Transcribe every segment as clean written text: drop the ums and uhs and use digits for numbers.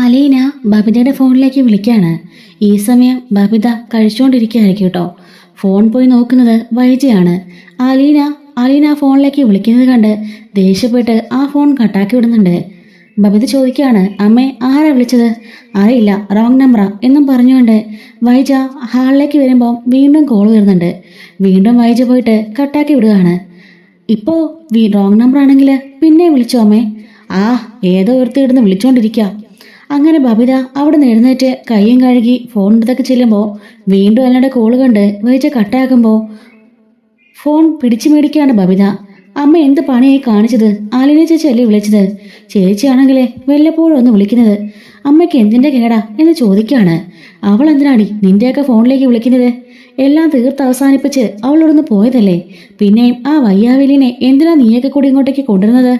അലീന ബബിതയുടെ ഫോണിലേക്ക് വിളിക്കാണ്. ഈ സമയം ബബിത കഴിച്ചുകൊണ്ടിരിക്കുകയായിരിക്കും കേട്ടോ. ഫോൺ പോയി നോക്കുന്നത് വൈജയാണ്. അലീന അലീന ഫോണിലേക്ക് വിളിക്കുന്നത് കണ്ട് ദേഷ്യപ്പെട്ട് ആ ഫോൺ കട്ടാക്കി വിടുന്നുണ്ട്. ബബിത ചോദിക്കുകയാണ്, അമ്മേ ആരാ വിളിച്ചത്? അറിയില്ല, റോങ് നമ്പറാ എന്നും പറഞ്ഞുകൊണ്ട് വൈജ ഹാളിലേക്ക് വരുമ്പോൾ വീണ്ടും കോൾ വരുന്നുണ്ട്. വീണ്ടും വൈജ പോയിട്ട് കട്ടാക്കി വിടുകയാണ്. ഇപ്പോൾ റോങ് നമ്പർ ആണെങ്കിൽ പിന്നെ വിളിച്ചോ അമ്മേ? ഏതോ ഒരുത്തിടുന്ന് വിളിച്ചുകൊണ്ടിരിക്കുക. അങ്ങനെ ബബിത അവിടെ നിന്ന് എഴുന്നേറ്റ് കയ്യും കഴുകി ഫോൺ എടുത്തൊക്കെ ചെല്ലുമ്പോൾ വീണ്ടും അയാളുടെ കോള് കണ്ട് വൈജ കട്ടാക്കുമ്പോൾ ഫോൺ പിടിച്ചു മേടിക്കുകയാണ് ബബിത. അമ്മ എന്ത് പണിയായി കാണിച്ചത്? ആലിന ചേച്ചി അല്ലേ വിളിച്ചത്? ചേച്ചിയാണെങ്കിലേ വല്ലപ്പോഴും ഒന്ന് വിളിക്കുന്നത്. അമ്മയ്ക്ക് എന്തിൻ്റെ കേടാ എന്ന് ചോദിക്കുകയാണ്. അവൾ എന്തിനാടി നിന്റെയൊക്കെ ഫോണിലേക്ക് വിളിക്കുന്നത്? എല്ലാം തീർത്ത് അവസാനിപ്പിച്ച് അവളോടൊന്ന് പോയതല്ലേ. പിന്നെയും ആ വയ്യാവലിനെ എന്തിനാ നീയൊക്കെ കൂടി ഇങ്ങോട്ടേക്ക് കൊണ്ടുവരുന്നത്?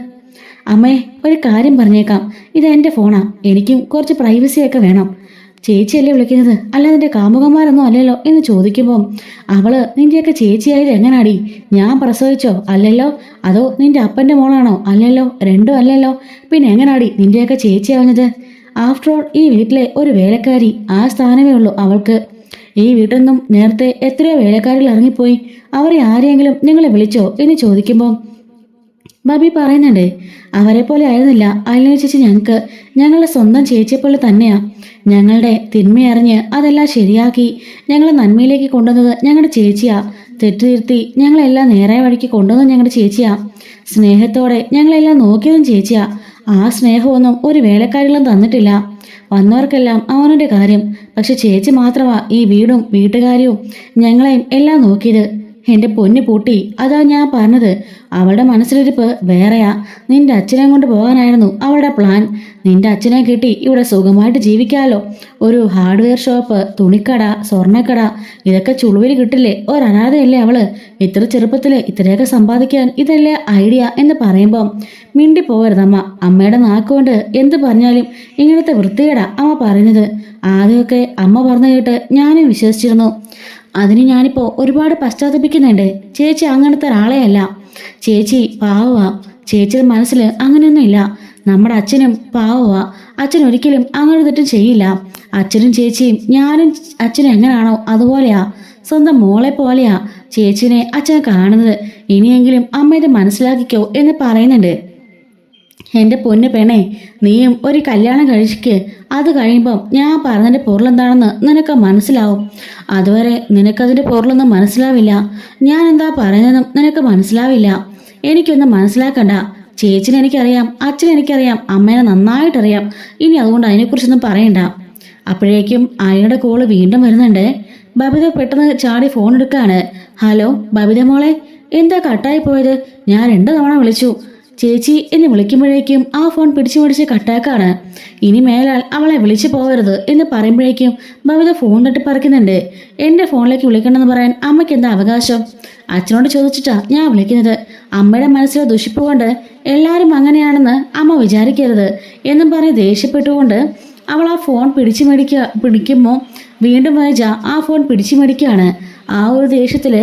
അമ്മേ, ഒരു കാര്യം പറഞ്ഞേക്കാം, ഇത് എൻ്റെ ഫോണാ, എനിക്കും കുറച്ച് പ്രൈവസിയൊക്കെ വേണം. ചേച്ചിയല്ലേ വിളിക്കുന്നത്, അല്ലാതെ എൻ്റെ കാമുകന്മാരൊന്നും അല്ലല്ലോ എന്ന് ചോദിക്കുമ്പം അവള് നിന്റെയൊക്കെ ചേച്ചിയായത് എങ്ങനാടി? ഞാൻ പ്രസവിച്ചോ? അല്ലല്ലോ. അതോ നിന്റെ അപ്പൻ്റെ മോളാണോ? അല്ലല്ലോ. രണ്ടും അല്ലല്ലോ. പിന്നെ എങ്ങനാടി നിന്റെയൊക്കെ ചേച്ചിയാവുന്നത്? ആഫ്റ്റർ ഓൾ ഈ വീട്ടിലെ ഒരു വേലക്കാരി, ആ സ്ഥാനമേ ഉള്ളൂ അവൾക്ക്. ഈ വീട്ടിൽ നിന്നും നേരത്തെ എത്രയോ വേലക്കാരികൾ ഇറങ്ങിപ്പോയി. അവരെ ആരെയെങ്കിലും നിങ്ങളെ വിളിച്ചോ എന്ന് ചോദിക്കുമ്പോൾ ബബി പറയുന്നുണ്ട്, അവരെ പോലെ ആയിരുന്നില്ല അയലിന ചേച്ചി ഞങ്ങൾക്ക്. ഞങ്ങളുടെ സ്വന്തം ചേച്ചിയെപ്പോലെ തന്നെയാ. ഞങ്ങളുടെ തിന്മയറിഞ്ഞ് അതെല്ലാം ശരിയാക്കി ഞങ്ങളെ നന്മയിലേക്ക് കൊണ്ടുവന്നത് ഞങ്ങളുടെ ചേച്ചിയാ. തെറ്റ് തിരുത്തി ഞങ്ങളെല്ലാം നേരായ വഴിക്ക് കൊണ്ടുവന്നത് ഞങ്ങളുടെ ചേച്ചിയാ. സ്നേഹത്തോടെ ഞങ്ങളെല്ലാം നോക്കിയതും ചേച്ചിയാ. ആ സ്നേഹമൊന്നും ഒരു വേലക്കാരികളും തന്നിട്ടില്ല. വന്നവർക്കെല്ലാം അവനുടെ കാര്യം. പക്ഷെ ചേച്ചി മാത്രമാ ഈ വീടും വീട്ടുകാര്യവും ഞങ്ങളെയും എല്ലാം നോക്കിയത്. എൻ്റെ പൊന്നു പൂട്ടി, അതാ ഞാൻ പറഞ്ഞത്. അവളുടെ മനസ്സിലിരിപ്പ് വേറെയാ. നിന്റെ അച്ഛനെ കൊണ്ട് പോകാനായിരുന്നു അവളുടെ പ്ലാൻ. നിന്റെ അച്ഛനെ കിട്ടി ഇവിടെ സുഖമായിട്ട് ജീവിക്കാമല്ലോ. ഒരു ഹാർഡ്വെയർ ഷോപ്പ്, തുണിക്കട, സ്വർണ്ണക്കട, ഇതൊക്കെ ചുളുവിൽ കിട്ടില്ലേ? ഒരനാഥയല്ലേ അവള്? ഇത്ര ചെറുപ്പത്തില് ഇത്രയൊക്കെ സമ്പാദിക്കാൻ ഇതല്ലേ ഐഡിയ എന്ന് പറയുമ്പം മിണ്ടിപ്പോകരുതമ്മ. അമ്മയുടെ നാക്കുകൊണ്ട് എന്ത് പറഞ്ഞാലും ഇങ്ങനത്തെ വൃത്തികേടാ അമ്മ പറയുന്നത്. ആദ്യമൊക്കെ അമ്മ പറഞ്ഞു കേട്ട് ഞാനും വിശ്വസിച്ചിരുന്നു. അതിന് ഞാനിപ്പോൾ ഒരുപാട് പശ്ചാത്തപിക്കുന്നുണ്ട്. ചേച്ചി അങ്ങനത്തെ ഒരാളെയല്ല. ചേച്ചി പാവവാ. ചേച്ചിയുടെ മനസ്സിൽ അങ്ങനെയൊന്നുമില്ല. നമ്മുടെ അച്ഛനും പാവവാ. അച്ഛൻ ഒരിക്കലും അങ്ങനെ തെറ്റും ചെയ്യില്ല. അച്ഛനും ചേച്ചിയും ഞാനും അച്ഛനും എങ്ങനെയാണോ അതുപോലെയാ. സ്വന്തം മോളെ പോലെയാ ചേച്ചിനെ അച്ഛൻ കാണുന്നത്. ഇനിയെങ്കിലും അമ്മ ഇത് മനസ്സിലാക്കിക്കോ എന്ന് പറയുന്നുണ്ട്. എൻ്റെ പൊന്നു പെണ്ണേ, നീയും ഒരു കല്യാണം കഴിക്ക്. അത് കഴിയുമ്പം ഞാൻ പറഞ്ഞതിൻ്റെ പൊരുളെന്താണെന്ന് നിനക്ക് മനസ്സിലാവും. അതുവരെ നിനക്കതിൻ്റെ പൊരുളൊന്നും മനസ്സിലാവില്ല. ഞാൻ എന്താ പറയുന്നതെന്നും നിനക്ക് മനസ്സിലാവില്ല. എനിക്കൊന്നും മനസ്സിലാക്കണ്ട. ചേച്ചിനെ എനിക്കറിയാം, അച്ഛനെ എനിക്കറിയാം, അമ്മേനെ നന്നായിട്ടറിയാം. ഇനി അതുകൊണ്ട് അതിനെക്കുറിച്ചൊന്നും പറയണ്ട. അപ്പോഴേക്കും അയാളുടെ കോള് വീണ്ടും വരുന്നുണ്ട്. ബബിത പെട്ടെന്ന് ചാടി ഫോൺ എടുക്കുകയാണ്. ഹലോ ബബിത മോളെ, എന്താ കട്ടായി പോയത്? ഞാൻ 2 തവണ വിളിച്ചു ചേച്ചി എന്ന് വിളിക്കുമ്പോഴേക്കും ആ ഫോൺ പിടിച്ച് കട്ടാക്കാണ്. ഇനി മേലാൽ അവളെ വിളിച്ചു പോകരുത് എന്ന് പറയുമ്പോഴേക്കും ബബിത ഫോൺ തട്ടിപ്പറിക്കുന്നുണ്ട്. എൻ്റെ ഫോണിലേക്ക് വിളിക്കണമെന്ന് പറയാൻ അമ്മയ്ക്ക് എന്താ അവകാശം? അച്ഛനോട് ചോദിച്ചിട്ടാ ഞാൻ വിളിക്കുന്നത്. അമ്മയുടെ മനസ്സിലെ ദുഷിപ്പ് കൊണ്ട് എല്ലാവരും അങ്ങനെയാണെന്ന് അമ്മ വിചാരിക്കരുത് എന്നും പറഞ്ഞ് ദേഷ്യപ്പെട്ടുകൊണ്ട് അവൾ ആ ഫോൺ പിടിക്കുമ്പോൾ വീണ്ടും വൈജ ആ ഫോൺ പിടിച്ചു മേടിക്കുകയാണ്. ആ ഒരു ദേഷ്യത്തിൽ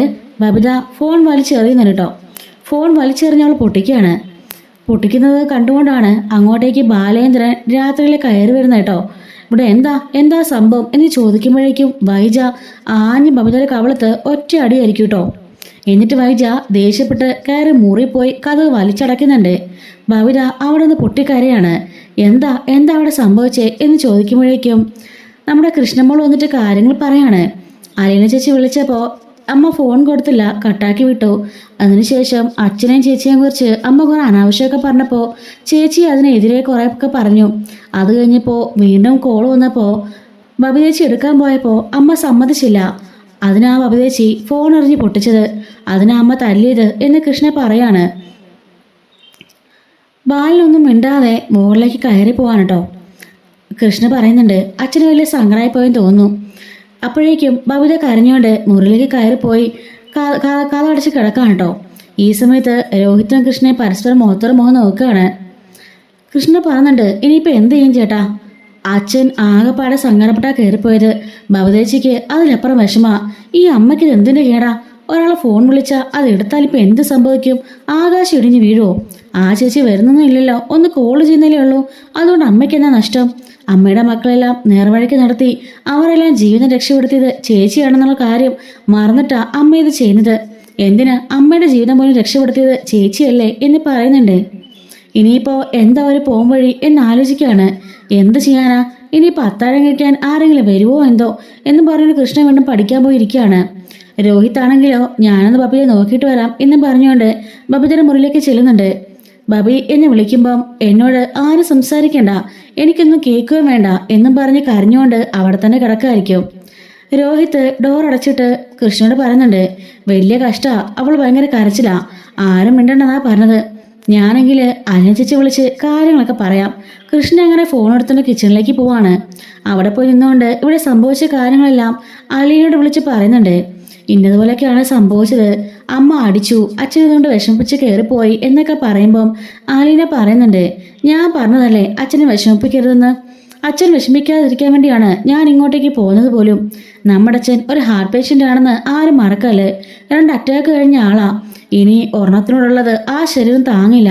ബബിത ഫോൺ വലിച്ചെറിയുന്നുണ്ട് കേട്ടോ. ഫോൺ വലിച്ചെറിഞ്ഞ് അവൾ പൊട്ടിക്കുന്നത് കണ്ടുകൊണ്ടാണ് അങ്ങോട്ടേക്ക് ബാലേന്ദ്രൻ രാത്രിയിൽ കയറി വരുന്നത് കേട്ടോ. ഇവിടെ എന്താ സംഭവം എന്ന് ചോദിക്കുമ്പോഴേക്കും വൈജ ആഞ്ഞ് ബബിതയുടെ കവളത്ത് ഒറ്റ അടിയായിരിക്കും കേട്ടോ. എന്നിട്ട് വൈജ ദേഷ്യപ്പെട്ട് കയറി മുറിപ്പോയി കഥക് വലിച്ചടയ്ക്കുന്നുണ്ട്. ബബിത അവിടെ നിന്ന് പൊട്ടിക്കരയാണ്. എന്താ അവിടെ സംഭവിച്ചേ എന്ന് ചോദിക്കുമ്പോഴേക്കും നമ്മുടെ കൃഷ്ണമോൾ വന്നിട്ട് കാര്യങ്ങൾ പറയാണ്. അലീന ചേച്ചി വിളിച്ചപ്പോൾ അമ്മ ഫോൺ കൊടുത്തില്ല, കട്ടാക്കി വിട്ടു. അതിനുശേഷം അച്ഛനെയും ചേച്ചിയെയും കുറിച്ച് അമ്മ കുറെ അനാവശ്യമൊക്കെ പറഞ്ഞപ്പോൾ ചേച്ചി അതിനെതിരെ കുറേയൊക്കെ പറഞ്ഞു. അത് കഴിഞ്ഞപ്പോൾ വീണ്ടും കോൾ വന്നപ്പോൾ ബബിതേച്ചി എടുക്കാൻ പോയപ്പോൾ അമ്മ സമ്മതിച്ചില്ല. അതിനാ ബബിതേച്ചി ഫോൺ എറിഞ്ഞ് പൊട്ടിച്ചത്. അതിനാ അമ്മ തല്ലിയത് എന്ന് കൃഷ്ണ പറയാണ്. ബാലിനൊന്നും മിണ്ടാതെ മുകളിലേക്ക് കയറി പോവാണ് കേട്ടോ. കൃഷ്ണ പറയുന്നുണ്ട്, അച്ഛന് വലിയ സങ്കടമായിപ്പോയെന്ന് തോന്നുന്നു. അപ്പോഴേക്കും ബബിത കരഞ്ഞുകൊണ്ട് മുറിയിലേക്ക് കയറിപ്പോയി കഥടച്ച് കിടക്കാണ് കേട്ടോ. ഈ സമയത്ത് രോഹിത്തും കൃഷ്ണയെ പരസ്പരം മുഖത്തോട് മുഖം നോക്കുകയാണ്. കൃഷ്ണ പറയുന്നുണ്ട്, ഇനിയിപ്പോൾ എന്ത് ചെയ്യും ചേട്ടാ? അച്ഛൻ ആകെപ്പാടെ സങ്കടപ്പെട്ടാ കയറിപ്പോയത്. ബബിതേച്ചിക്ക് അതിലപ്പുറം വിഷമാ. ഈ അമ്മയ്ക്ക് ഇത് എന്തിൻ്റെ കേടാ? ഒരാളെ ഫോൺ വിളിച്ചാൽ അത് എടുത്താൽ ഇപ്പം എന്ത് സംഭവിക്കും? ആകാശം ഇടിഞ്ഞ് വീഴുമോ? ആ ചേച്ചി വരുന്നൊന്നും ഇല്ലല്ലോ, ഒന്ന് കോൾ ചെയ്യുന്നല്ലേ ഉള്ളൂ. അതുകൊണ്ട് അമ്മയ്ക്ക് എന്നാ നഷ്ടം? അമ്മയുടെ മക്കളെല്ലാം നേർവഴിക്ക് നടത്തി അവരെല്ലാം ജീവിതം രക്ഷപ്പെടുത്തിയത് ചേച്ചിയാണെന്നുള്ള കാര്യം മറന്നിട്ടാ അമ്മ ഇത് ചെയ്യുന്നത്. എന്തിനാ അമ്മയുടെ ജീവിതം പോലും രക്ഷപ്പെടുത്തിയത് ചേച്ചിയല്ലേ എന്ന് പറയുന്നുണ്ട്. ഇനിയിപ്പോ എന്താ ഒരു പോംവഴി എന്നാലോചിക്കുകയാണ്. എന്ത് ചെയ്യാനാ, ഇനിയിപ്പോൾ അത്താഴം കഴിക്കാൻ ആരെങ്കിലും വരുമോ എന്തോ എന്ന് പറഞ്ഞ് കൃഷ്ണൻ വീണ്ടും പഠിക്കാൻ പോയിരിക്കുകയാണ്. രോഹിത് ആണെങ്കിലോ ഞാനൊന്ന് ബബിയെ നോക്കിയിട്ട് വരാം എന്ന് പറഞ്ഞുകൊണ്ട് ബബിതയുടെ മുറിയിലേക്ക് ചെല്ലുന്നുണ്ട്. ബബി എന്നെ വിളിക്കുമ്പം എന്നോട് ആരും സംസാരിക്കണ്ട, എനിക്കൊന്നും കേൾക്കുകയും വേണ്ട എന്നും പറഞ്ഞ് കരഞ്ഞുകൊണ്ട് അവിടെ തന്നെ കിടക്കായിരിക്കും. രോഹിത് ഡോർ അടച്ചിട്ട് കൃഷ്ണനോട് പറയുന്നുണ്ട്, വലിയ കഷ്ടാ, അവൾ ഭയങ്കര കരച്ചിലാ, ആരും മിണ്ടണ്ടെന്നാ പറഞ്ഞത്. ഞാനെങ്കിൽ അനുചേച്ചി വിളിച്ച് കാര്യങ്ങളൊക്കെ പറയാം. കൃഷ്ണൻ അങ്ങനെ ഫോൺ എടുത്തുകൊണ്ട് കിച്ചണിലേക്ക് പോവാണ്. അവിടെ പോയി നിന്നുകൊണ്ട് ഇവിടെ സംഭവിച്ച കാര്യങ്ങളെല്ലാം അലീനയോട് വിളിച്ച് പറയുന്നുണ്ട്. ഇന്നതുപോലെയൊക്കെയാണ് സംഭവിച്ചത്, അമ്മ അടിച്ചു, അച്ഛൻ ഇതുകൊണ്ട് വിഷമിപ്പിച്ച് കയറിപ്പോയി എന്നൊക്കെ പറയുമ്പം അലീന പറയുന്നുണ്ട്, ഞാൻ പറഞ്ഞതല്ലേ അച്ഛനെ വിഷമിപ്പിക്കരുതെന്ന്. അച്ഛൻ വിഷമിക്കാതിരിക്കാൻ വേണ്ടിയാണ് ഞാൻ ഇങ്ങോട്ടേക്ക് പോകുന്നത് പോലും. നമ്മുടെ അച്ഛൻ ഒരു ഹാർട്ട് പേഷ്യൻ്റ് ആണെന്ന് ആരും മറക്കല്ലേ. 2 അറ്റാക്ക് കഴിഞ്ഞ ആളാ. ഇനി ഒരെണ്ണത്തിനോടുള്ളത് ആ ശരീരം താങ്ങില്ല.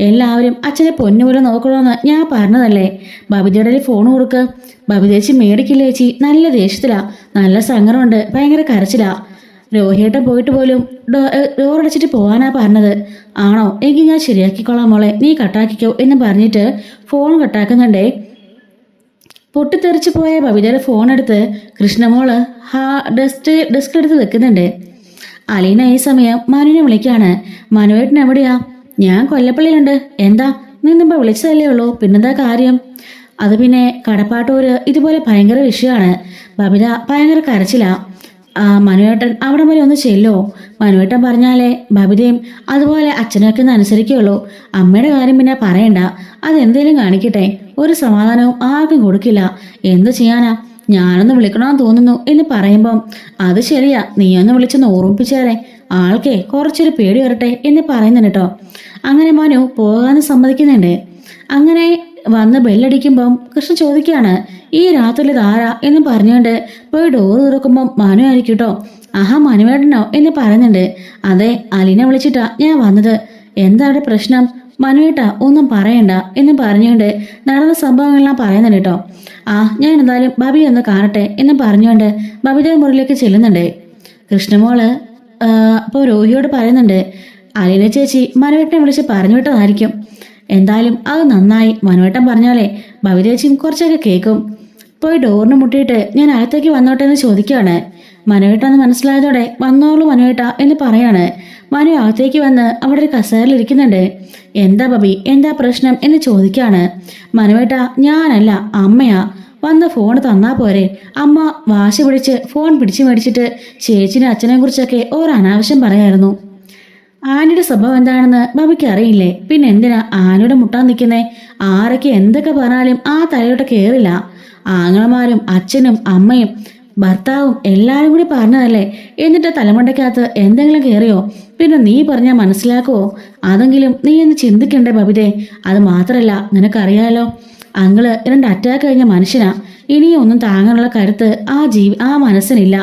എല്ലാവരും അച്ഛനെ പൊന്നുപോലെ നോക്കണമെന്ന് ഞാൻ പറഞ്ഞതല്ലേ. ബബിതയുടെ ഫോൺ കൊടുക്ക്. ബബിതേച്ചി മേടിക്കില്ല ചേച്ചി, നല്ല ദേഷ്യത്തിലാ, നല്ല സങ്കടമുണ്ട്, ഭയങ്കര കരച്ചിലാ. രോഹിയേട്ടൻ പോയിട്ട് പോലും ഡോറടച്ചിട്ട് പോകാനാ പറഞ്ഞത്. ആണോ, എങ്കിൽ ഞാൻ ശരിയാക്കിക്കോളാം മോളെ, നീ കട്ടാക്കിക്കോ എന്ന് പറഞ്ഞിട്ട് ഫോൺ കട്ടാക്കുന്നുണ്ടേ. പൊട്ടിത്തെറിച്ച് പോയ ബബിതയുടെ ഫോൺ എടുത്ത് കൃഷ്ണമോള് ഡെസ്ക് എടുത്ത് വെക്കുന്നുണ്ട്. അലീന ഈ സമയം മനുവിനെ വിളിക്കാണ്. മനുവേട്ടൻ എവിടെയാ? ഞാൻ കൊല്ലപ്പള്ളിയിലുണ്ട്. എന്താ, നിന്നിപ്പോൾ വിളിച്ചതല്ലേ ഉള്ളൂ, പിന്നെന്താ കാര്യം? അത് പിന്നെ കടപ്പാട്ടൂര് ഇതുപോലെ ഭയങ്കര വിഷയമാണ്. ബബിത ഭയങ്കര കരച്ചിലാ. മനുവേട്ടൻ അവിടെ വരെ ഒന്ന് ചെല്ലോ. മനുവേട്ടൻ പറഞ്ഞാലേ ബബിതയും അതുപോലെ അച്ഛനൊക്കെ ഒന്ന് അനുസരിക്കുള്ളൂ. അമ്മയുടെ കാര്യം പിന്നെ പറയണ്ട, അതെന്തേലും കാണിക്കട്ടെ. ഒരു സമാധാനവും ആർക്കും കൊടുക്കില്ല. എന്ത് ചെയ്യാനാ, ഞാനൊന്ന് വിളിക്കണമെന്ന് തോന്നുന്നു എന്ന് പറയുമ്പം അത് ശരിയാ, നീയൊന്ന് വിളിച്ചൊന്ന് ഓർമ്മിപ്പിച്ചേരെ, ആൾക്കേ കുറച്ചൊരു പേടി വരട്ടെ എന്ന് പറയുന്നുണ്ട് കേട്ടോ. അങ്ങനെ മനു പോകാനും സമ്മതിക്കുന്നുണ്ട്. അങ്ങനെ വന്ന് ബെല്ലടിക്കുമ്പം കൃഷ്ണൻ ചോദിക്കുകയാണ്, ഈ രാത്രിയിൽ ഇതാരാ എന്ന് പറഞ്ഞുകൊണ്ട് പോയി ഡോർ തുറക്കുമ്പം മനു ആയിരിക്കും കേട്ടോ. ആഹാ, മനുവേട്ടനോ എന്ന് പറയുന്നുണ്ട്. അതെ, അലീന വിളിച്ചിട്ടാ ഞാൻ വന്നത്. എന്താ അവിടെ പ്രശ്നം? മനുവേട്ടാ ഒന്നും പറയണ്ട എന്ന് പറഞ്ഞുകൊണ്ട് നടന്ന സംഭവങ്ങളെല്ലാം പറയുന്നുണ്ട് കേട്ടോ. ഞാൻ എന്തായാലും ബബി ഒന്ന് കാണട്ടെ എന്ന് പറഞ്ഞുകൊണ്ട് ബബിയുടെ മുറിയിലേക്ക് ചെല്ലുന്നുണ്ട്. കൃഷ്ണമോള് അപ്പോൾ രോഹിയോട് പറയുന്നുണ്ട്, അലീന ചേച്ചി മനുവേട്ടനെ വിളിച്ച് പറഞ്ഞു വിട്ടതായിരിക്കും. എന്തായാലും അത് നന്നായി, മനുവേട്ടൻ പറഞ്ഞാലേ ബബി ചേച്ചിയും കുറച്ചൊക്കെ കേൾക്കും. പോയി ഡോറിന് മുട്ടിയിട്ട് ഞാൻ അകത്തേക്ക് വന്നോട്ടെ എന്ന് ചോദിക്കുകയാണ്. മനുവേട്ടാന്ന് മനസ്സിലായതോടെ വന്നോളൂ മനുവേട്ട എന്ന് പറയാണ്. മനു അകത്തേക്ക് വന്ന് അവിടെ ഒരു കസേരയിലിരിക്കുന്നുണ്ട്. എന്താ ബബി, എന്താ പ്രശ്നം എന്ന് ചോദിക്കുകയാണ്. മനുവേട്ട, ഞാനല്ല അമ്മയാ. വന്ന് ഫോൺ തന്നാ പോരെ. അമ്മ വാശി പിടിച്ച് ഫോൺ പിടിച്ചു മേടിച്ചിട്ട് ചേച്ചിനെ അച്ഛനെ കുറിച്ചൊക്കെ അനാവശ്യം പറയായിരുന്നു. ആനയുടെ സ്വഭാവം എന്താണെന്ന് ബബിക്ക് അറിയില്ലേ? പിന്നെ എന്തിനാ ആനയുടെ മുട്ടാൻ നിൽക്കുന്നേ? ആരൊക്കെ എന്തൊക്കെ പറഞ്ഞാലും ആ തലയോട്ട് കയറില്ല. ആങ്ങളമാരും അച്ഛനും അമ്മയും ഭർത്താവും എല്ലാവരും കൂടി പറഞ്ഞതല്ലേ. എന്നിട്ട് തലമുണ്ടക്കകത്ത് എന്തെങ്കിലും കയറിയോ? പിന്നെ നീ പറഞ്ഞാൽ മനസ്സിലാക്കുവോ? അതെങ്കിലും നീ ഒന്ന് ചിന്തിക്കണ്ടേ ബബിതേ? അത് മാത്രല്ല, നിനക്കറിയാലോ, അങ്കിള് 2 അറ്റാക്ക് കഴിഞ്ഞ മനുഷ്യനാ. ഇനിയും ഒന്നും താങ്ങാനുള്ള കരുത്ത് ആ മനസ്സിനില്ല.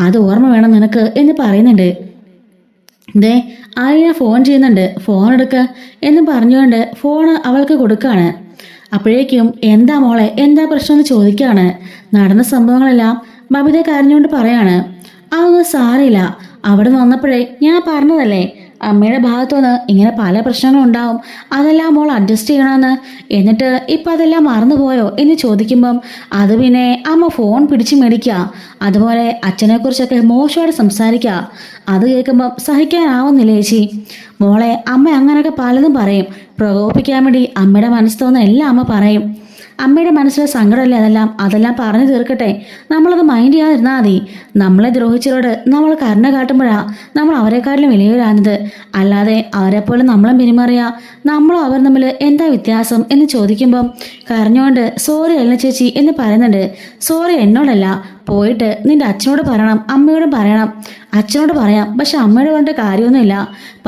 അത് ഓർമ്മ വേണം നിനക്ക് എന്ന് പറയുന്നുണ്ട്. ദേ, ആരെയാ ഫോൺ ചെയ്യുന്നുണ്ട്, ഫോൺ എടുക്ക എന്ന് പറഞ്ഞുകൊണ്ട് ഫോണ് അവൾക്ക് കൊടുക്കാണ്. അപ്പോഴേക്കും എന്താ മോളെ, എന്താ പ്രശ്നം എന്ന് ചോദിക്കാണ്. നടന്ന സംഭവങ്ങളെല്ലാം ബബിത കരഞ്ഞുകൊണ്ട് പറയാണ്. അതൊന്നും സാരമില്ല, അവിടെ വന്നപ്പോഴേ ഞാൻ പറഞ്ഞതല്ലേ, അമ്മയുടെ ഭാഗത്തുനിന്ന് ഇങ്ങനെ പല പ്രശ്നങ്ങളും ഉണ്ടാവും, അതെല്ലാം മോൾ അഡ്ജസ്റ്റ് ചെയ്യണമെന്ന്. എന്നിട്ട് ഇപ്പം അതെല്ലാം മറന്നുപോയോ എന്ന് ചോദിക്കുമ്പം അത് പിന്നെ അമ്മ ഫോൺ പിടിച്ചു മേടിക്കുക, അതുപോലെ അച്ഛനെക്കുറിച്ചൊക്കെ മോശമായിട്ട് സംസാരിക്കുക. അത് കേൾക്കുമ്പം സഹിക്കാനാവുന്നില്ല ചേച്ചി. മോളെ, അമ്മ അങ്ങനെയൊക്കെ പലതും പറയും. പ്രകോപിപ്പിക്കാൻ വേണ്ടി അമ്മയുടെ മനസ്സ് തോന്നുന്ന എല്ലാം അമ്മ പറയും. അമ്മയുടെ മനസ്സിലെ സങ്കടമല്ലേ അതെല്ലാം പറഞ്ഞു തീർക്കട്ടെ. നമ്മളത് മൈൻഡ് ചെയ്യാതിരുന്നാൽ മതി. നമ്മളെ ദ്രോഹിച്ചവരോട് നമ്മൾ കരുണ കാട്ടുമ്പോഴാണ് നമ്മൾ അവരെക്കാട്ടിലും വലിയവരാകുന്നത്. അല്ലാതെ അവരെപ്പോലെ നമ്മളും പെരുമാറിയ നമ്മളും അവർ തമ്മിൽ എന്താ വ്യത്യാസം എന്ന് ചോദിക്കുമ്പം കരഞ്ഞുകൊണ്ട് സോറി അല്ല ചേച്ചി എന്ന് പറയുന്നുണ്ട്. സോറി എന്നോടല്ല, പോയിട്ട് നിന്റെ അച്ഛനോട് പറയണം, അമ്മയോടും പറയണം. അച്ഛനോട് പറയാം, പക്ഷെ അമ്മയോട് പറഞ്ഞിട്ട് കാര്യമൊന്നുമില്ല.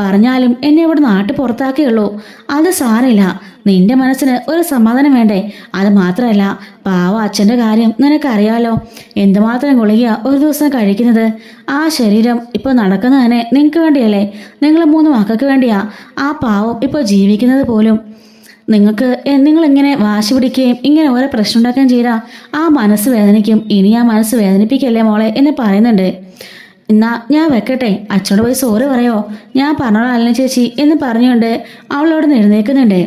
പറഞ്ഞാലും എന്നെ ഇവിടെ നാട്ടിൽ പുറത്താക്കിയുള്ളൂ. അത് സാരമില്ല, നിന്റെ മനസ്സിന് ഒരു സമാധാനം വേണ്ടേ? അത് മാത്രമല്ല, പാവ അച്ഛൻ്റെ കാര്യം നിനക്കറിയാലോ. എന്തുമാത്രം ഗുളിക ഒരു ദിവസം കഴിക്കുന്നത്. ആ ശരീരം ഇപ്പോൾ നടക്കുന്നത് തന്നെ നിങ്ങൾക്ക് വേണ്ടിയല്ലേ? നിങ്ങൾ 3 മക്കൾക്ക് വേണ്ടിയാ ആ പാവം ഇപ്പോൾ ജീവിക്കുന്നത് പോലും. നിങ്ങൾ ഇങ്ങനെ വാശി പിടിക്കുകയും ഇങ്ങനെ ഓരോ പ്രശ്നം ഉണ്ടാക്കുകയും ചെയ്താൽ ആ മനസ്സ് വേദനിക്കും. ഇനി ആ മനസ്സ് വേദനിപ്പിക്കല്ലേ മോളെ എന്ന് പറയുന്നുണ്ട്. എന്നാ ഞാൻ വെക്കട്ടെ, അച്ഛനോട് പോയി സോറി പറയോ? ഞാൻ പറഞ്ഞോളാം അല്ല ചേച്ചി എന്ന് പറഞ്ഞുകൊണ്ട് അവളോട് എഴുന്നേൽക്കുന്നുണ്ട്.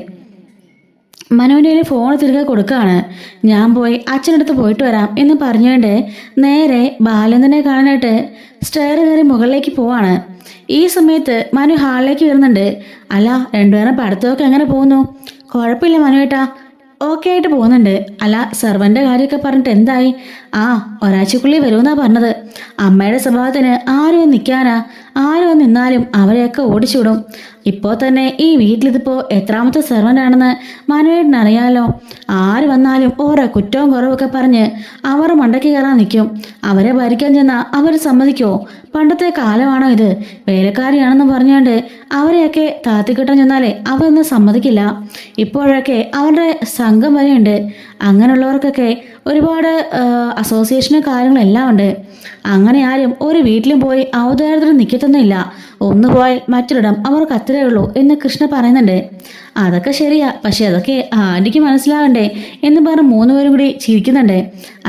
മനുവിൻ്റെ ഫോൺ തിരികെ കൊടുക്കുകയാണ്. ഞാൻ പോയി അച്ഛനടുത്ത് പോയിട്ട് വരാം എന്ന് പറഞ്ഞുകൊണ്ട് നേരെ ബാലേന്ദ്രനെ കാണാനായിട്ട് സ്റ്റെയർ കയറി മുകളിലേക്ക് പോവാണ്. ഈ സമയത്ത് മനു ഹാളിലേക്ക് വരുന്നുണ്ട്. അല്ല, രണ്ടുപേരും പഠിത്തമൊക്കെ എങ്ങനെ പോകുന്നു? കുഴപ്പമില്ല മനുവേട്ടാ, ഓക്കെ ആയിട്ട് പോകുന്നുണ്ട്. അല്ല, സെർവൻ്റെ കാര്യമൊക്കെ പറഞ്ഞിട്ട് എന്തായി? ആ, ഒരാഴ്ചക്കുള്ളിൽ വരുമെന്നാ പറഞ്ഞത്. അമ്മയുടെ സ്വഭാവത്തിന് ആരും നിൽക്കാനാ? ആരും നിന്നാലും അവരെയൊക്കെ ഓടിച്ചുവിടും. ഇപ്പോൾ തന്നെ ഈ വീട്ടിലിതിപ്പോൾ എത്രാമത്തെ സെർവൻ്റ് ആണെന്ന് മനുവേട്ടന് അറിയാലോ. ആര് വന്നാലും ഓരോ കുറ്റവും കുറവൊക്കെ പറഞ്ഞ് അവർ മണ്ടയ്ക്ക് കയറാൻ നിൽക്കും. അവരെ ഭരിക്കാൻ ചെന്നാൽ അവർ സമ്മതിക്കുമോ? പണ്ടത്തെ കാലമാണോ ഇത്? വേലക്കാരിയാണെന്ന് പറഞ്ഞുകൊണ്ട് അവരെയൊക്കെ താത്തിക്കിട്ടാൻ ചെന്നാലേ അവരൊന്നും സമ്മതിക്കില്ല. ഇപ്പോഴൊക്കെ അവരുടെ സംഘം വരെയുണ്ട്. അങ്ങനെയുള്ളവർക്കൊക്കെ ഒരുപാട് അസോസിയേഷനും കാര്യങ്ങളെല്ലാം ഉണ്ട്. അങ്ങനെ ആരും ഒരു വീട്ടിലും പോയി ഔദാര്യത്തിന് നിൽക്കത്തൊന്നുമില്ല. ഒന്ന് പോയാൽ മറ്റൊരിടം അവർക്ക് അത്രേ ഉള്ളൂ എന്ന് കൃഷ്ണ പറയുന്നുണ്ട്. അതൊക്കെ ശരിയാ, പക്ഷെ അതൊക്കെ ആൻറ്റിക്ക് മനസ്സിലാവണ്ടേ എന്ന് പറഞ്ഞ് മൂന്നുപേരും കൂടി ചിരിക്കുന്നുണ്ട്.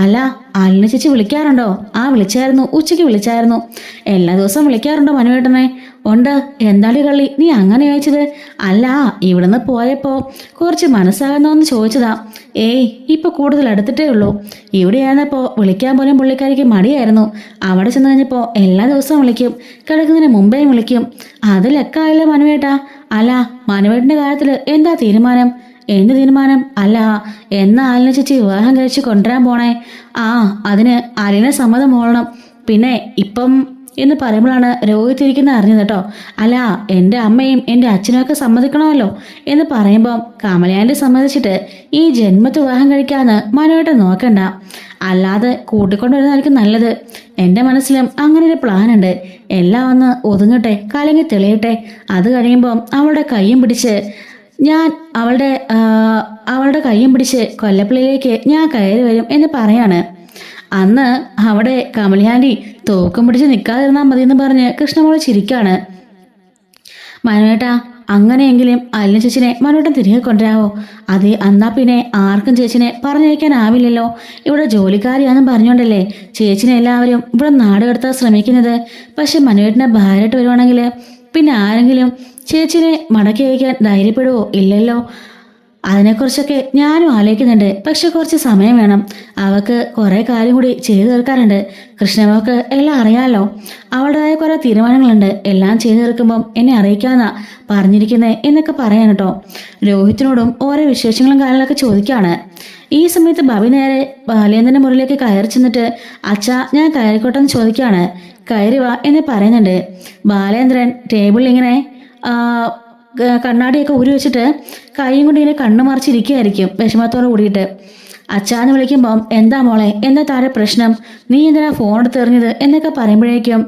അല്ല, ആലിനെ ചേച്ചി വിളിക്കാറുണ്ടോ? ആ, വിളിച്ചായിരുന്നു, ഉച്ചയ്ക്ക് വിളിച്ചായിരുന്നു. എല്ലാ ദിവസവും വിളിക്കാറുണ്ടോ മനുവേട്ടനെ? ഉണ്ട്. എന്താടി കള്ളി നീ അങ്ങനെ ചോദിച്ചത്? അല്ല, ഇവിടുന്ന് പോയപ്പോൾ കുറച്ച് മനസ്സാകുന്നോന്ന് ചോദിച്ചതാ. ഏയ്, ഇപ്പൊ കൂടുതൽ അടുത്തിട്ടേ ഉള്ളൂ. ഇവിടെയായിരുന്നപ്പോൾ വിളിക്കാൻ പോലും പുള്ളിക്കാരിക്ക് മടിയായിരുന്നു. അവിടെ ചെന്ന് കഴിഞ്ഞപ്പോൾ എല്ലാ ദിവസവും വിളിക്കും, കിടക്കുന്നതിന് മുമ്പേ വിളിക്കും. അതിലൊക്കെ ആയില്ല മനുവേട്ടാ. അല്ല, മനുവേട്ടൻ്റെ കാര്യത്തിൽ എന്താ തീരുമാനം? എന്ത് തീരുമാനം? അല്ല, എന്നാ ആലിനെ ചേച്ചി വിവാഹം കഴിച്ച് കൊണ്ടുവരാൻ പോണേ? ആ, അതിന് ആലിനെ സമ്മതം മോളണം. പിന്നെ ഇപ്പം എന്ന് പറയുമ്പോഴാണ് രോഹിത് ഇരിക്കുന്നത് അറിഞ്ഞത് കേട്ടോ. അല്ല, എൻ്റെ അമ്മയും എൻ്റെ അച്ഛനുമൊക്കെ സമ്മതിക്കണമല്ലോ എന്ന് പറയുമ്പം കമലയാൻ്റെ സമ്മതിച്ചിട്ട് ഈ ജന്മത്ത് വിവാഹം കഴിക്കാമെന്ന് മനുവേട്ടൻ നോക്കണ്ട. അല്ലാതെ കൂട്ടിക്കൊണ്ടുവരുന്നതായിരിക്കും നല്ലത്. എൻ്റെ മനസ്സിലും അങ്ങനെ ഒരു പ്ലാൻ ഉണ്ട്. എല്ലാം ഒന്ന് ഒതുങ്ങട്ടെ, കലങ്ങി തെളിയട്ടെ. അത് കഴിയുമ്പം അവളുടെ കയ്യും പിടിച്ച് അവളുടെ കയ്യും പിടിച്ച് കൊല്ലപ്പള്ളിയിലേക്ക് ഞാൻ കയറി വരും എന്ന് പറയാണ്. അന്ന് അവിടെ കമലിയാൻറ്റി തോക്കും പിടിച്ച് നിൽക്കാതിരുന്നാൽ മതിയെന്ന് പറഞ്ഞ് കൃഷ്ണമോള് ചിരിക്കാണ്. മനുവേട്ടാ, അങ്ങനെയെങ്കിലും അലിന ചേച്ചിനെ മനുവേട്ടൻ തിരികെ കൊണ്ടുവരാവോ? അതെ, എന്നാ പിന്നെ ആർക്കും ചേച്ചിനെ പറഞ്ഞയക്കാനാവില്ലല്ലോ. ഇവിടെ ജോലിക്കാരിയാണെന്നും പറഞ്ഞുകൊണ്ടല്ലേ ചേച്ചിനെ എല്ലാവരും ഇവിടെ നാട് കടത്താൻ ശ്രമിക്കുന്നത്. പക്ഷെ മനുവേട്ടനെ ഭാര്യയായിട്ട് വരുവാണെങ്കിൽ പിന്നെ ആരെങ്കിലും ചേച്ചിനെ മടക്കി അയക്കാൻ ധൈര്യപ്പെടുവോ? ഇല്ലല്ലോ. അതിനെക്കുറിച്ചൊക്കെ ഞാനും ആലോചിക്കുന്നുണ്ട്. പക്ഷെ കുറച്ച് സമയം വേണം. അവൾക്ക് കുറേ കാര്യം കൂടി ചെയ്തു തീർക്കാറുണ്ട്. കൃഷ്ണമോൾക്ക് എല്ലാം അറിയാമല്ലോ. അവളുടേതായ കുറേ തീരുമാനങ്ങളുണ്ട്. എല്ലാം ചെയ്തു തീർക്കുമ്പം എന്നെ അറിയിക്കാമെന്നാ പറഞ്ഞിരിക്കുന്നത് എന്നൊക്കെ പറയാൻ കേട്ടോ. രോഹിത്തിനോടും ഓരോ വിശേഷങ്ങളും കാര്യങ്ങളൊക്കെ ചോദിക്കുകയാണ്. ഈ സമയത്ത് ബബി നേരെ ബാലേന്ദ്രൻ്റെ മുറിയിലേക്ക് കയറി ചെന്നിട്ട് അച്ഛാ ഞാൻ കയറിക്കോട്ടെന്ന് ചോദിക്കുകയാണ്. കയറി വാ എന്ന് പറയുന്നുണ്ട്. ബാലേന്ദ്രൻ ടേബിളിൽ ഇങ്ങനെ കണ്ണാടിയൊക്കെ ഊരി വെച്ചിട്ട് കൈയും കൊണ്ട് ഇങ്ങനെ കണ്ണു മറിച്ചിരിക്കുകയായിരിക്കും വിഷമത്തോട് കൂടിയിട്ട്. അച്ഛാന്ന് വിളിക്കുമ്പം എന്താ മോളെ, എന്താ താഴെ പ്രശ്നം? നീ എന്തിനാ ഫോൺ എടുത്ത് എറിഞ്ഞത് എന്നൊക്കെ പറയുമ്പോഴേക്കും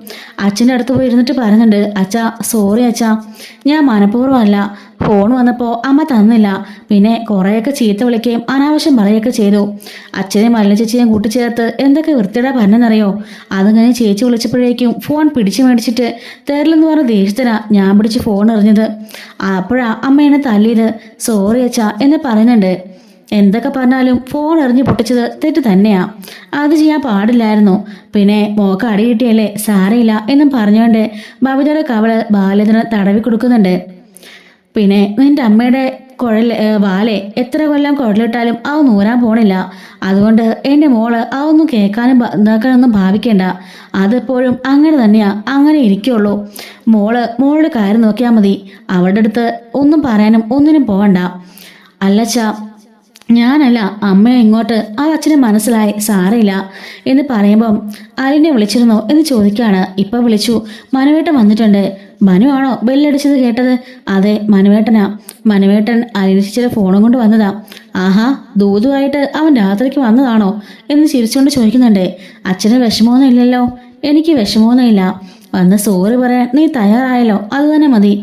അച്ഛൻ്റെ അടുത്ത് പോയി ഇരുന്നിട്ട് പറയുന്നുണ്ട്. അച്ഛാ, സോറി അച്ഛാ, ഞാൻ മനഃപൂർവ്വമല്ല. ഫോൺ വന്നപ്പോൾ അമ്മ തന്നില്ല. പിന്നെ കുറേയൊക്കെ ചീത്ത വിളിക്കുകയും അനാവശ്യം പറയുകയൊക്കെ ചെയ്തു. അച്ഛനെയും മലിന ചേച്ചിയെയും കൂട്ടിച്ചേർത്ത് എന്തൊക്കെ വൃത്തിയുടെ പറഞ്ഞെന്നറിയോ? അതങ്ങനെ ചേച്ചി വിളിച്ചപ്പോഴേക്കും ഫോൺ പിടിച്ചു മേടിച്ചിട്ട് തരില്ലെന്ന് പറഞ്ഞ ദേഷ്യത്തിനാ ഞാൻ പിടിച്ച് ഫോൺ എറിഞ്ഞത്. അപ്പോഴാ അമ്മ എന്നെ തല്ലിയത്. സോറി അച്ഛാ എന്ന് പറയുന്നുണ്ട്. എന്തൊക്കെ പറഞ്ഞാലും ഫോൺ എറിഞ്ഞ് പൊട്ടിച്ചത് തെറ്റ് തന്നെയാ. അത് ചെയ്യാൻ പാടില്ലായിരുന്നു. പിന്നെ മോക്ക് അടി കിട്ടിയല്ലേ, സാരയില്ല എന്നും പറഞ്ഞുകൊണ്ട് ബബിതയുടെ കവള് ബാലേന്ദ്രന് തടവി കൊടുക്കുന്നുണ്ട്. പിന്നെ നിന്റെ അമ്മയുടെ വാലെ എത്ര കൊല്ലം കുഴലിട്ടാലും അത് നൂരാൻ പോണില്ല. അതുകൊണ്ട് എൻ്റെ മോള് അതൊന്നും കേൾക്കാനും ഇതാക്കാനൊന്നും ഭാവിക്കേണ്ട. അതെപ്പോഴും അങ്ങനെ തന്നെയാ, അങ്ങനെ ഇരിക്കുള്ളൂ. മോളുടെ കാര്യം നോക്കിയാൽ മതി. അവളുടെ അടുത്ത് ഒന്നും പറയാനും ഒന്നിനും പോകണ്ട. അല്ലച്ചാ, ഞാനല്ല അമ്മയെ ഇങ്ങോട്ട് ആ അച്ഛനെ മനസ്സിലായി, സാരയില്ല എന്ന് പറയുമ്പം അലിനെ വിളിച്ചിരുന്നോ എന്ന് ചോദിക്കുകയാണ്. ഇപ്പം വിളിച്ചു, മനുവേട്ടൻ വന്നിട്ടുണ്ട്. മനു ആണോ ബെല്ലടിച്ചത് കേട്ടത്? അതെ, മനുവേട്ടനാ. മനുവേട്ടൻ അലിനെ ചേച്ചിയുടെ ഫോണും കൊണ്ട് വന്നതാ. ആഹാ, ദൂതുമായിട്ട് അവൻ രാത്രിക്ക് വന്നതാണോ എന്ന് ചിരിച്ചുകൊണ്ട് ചോദിക്കുന്നുണ്ട്. അച്ഛന് വിഷമമൊന്നും ഇല്ലല്ലോ? എനിക്ക് വിഷമമൊന്നുമില്ല. വന്ന് സോറി പറയാൻ നീ തയ്യാറായല്ലോ, അത് തന്നെ മതി.